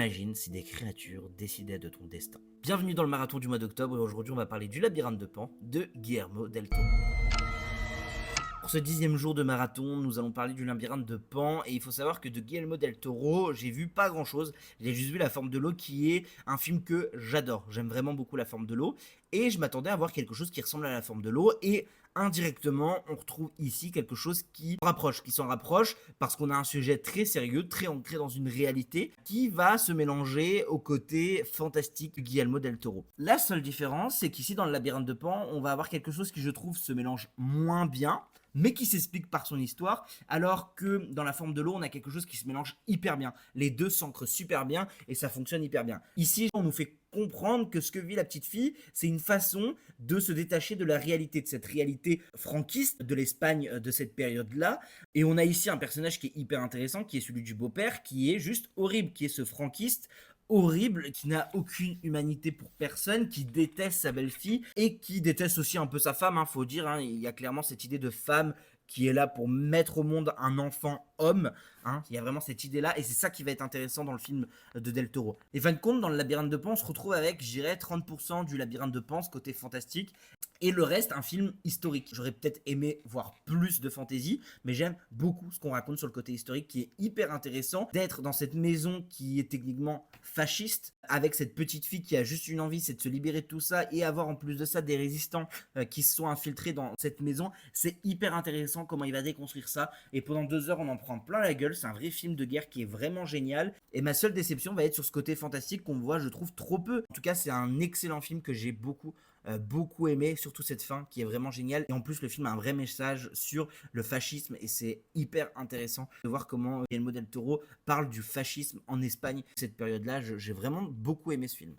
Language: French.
Imagine si des créatures décidaient de ton destin. Bienvenue dans le marathon du mois d'octobre et aujourd'hui on va parler du Labyrinthe de Pan de Guillermo del Toro. Pour ce 10e jour de marathon, nous allons parler du Labyrinthe de Pan et il faut savoir que de Guillermo del Toro, j'ai vu pas grand chose, j'ai juste vu La Forme de l'eau qui est un film que j'adore, j'aime vraiment beaucoup La Forme de l'eau et je m'attendais à voir quelque chose qui ressemble à La Forme de l'eau et indirectement on retrouve ici quelque chose qui s'en rapproche parce qu'on a un sujet très sérieux, très ancré dans une réalité qui va se mélanger au côté fantastique de Guillermo del Toro. La seule différence c'est qu'ici dans le Labyrinthe de Pan on va avoir quelque chose qui je trouve se mélange moins bien mais qui s'explique par son histoire, alors que dans La Forme de l'eau, on a quelque chose qui se mélange hyper bien. Les deux s'ancrent super bien et ça fonctionne hyper bien. Ici, on nous fait comprendre que ce que vit la petite fille, c'est une façon de se détacher de la réalité, de cette réalité franquiste de l'Espagne de cette période-là. Et on a ici un personnage qui est hyper intéressant, qui est celui du beau-père, qui est juste horrible, qui est ce franquiste horrible, qui n'a aucune humanité pour personne, qui déteste sa belle-fille et qui déteste aussi un peu sa femme, faut dire, il y a clairement cette idée de femme qui est là pour mettre au monde un enfant homme, il y a vraiment cette idée-là, et c'est ça qui va être intéressant dans le film de Del Toro. Et fin de compte, dans le Labyrinthe de Pan, on se retrouve avec, je dirais, 30% du Labyrinthe de Pan, ce côté fantastique, et le reste, un film historique. J'aurais peut-être aimé voir plus de fantaisie, mais j'aime beaucoup ce qu'on raconte sur le côté historique, qui est hyper intéressant, d'être dans cette maison qui est techniquement fasciste, avec cette petite fille qui a juste une envie, c'est de se libérer de tout ça, et avoir en plus de ça des résistants qui se sont infiltrés dans cette maison. C'est hyper intéressant comment il va déconstruire ça, et pendant 2 heures, on en prend plein la gueule. C'est un vrai film de guerre qui est vraiment génial, et ma seule déception va être sur ce côté fantastique qu'on voit, je trouve, trop peu. En tout cas, c'est un excellent film que j'ai beaucoup aimé, surtout cette fin qui est vraiment géniale, et en plus le film a un vrai message sur le fascisme et c'est hyper intéressant de voir comment Guillermo del Toro parle du fascisme en Espagne cette période là. J'ai vraiment beaucoup aimé ce film.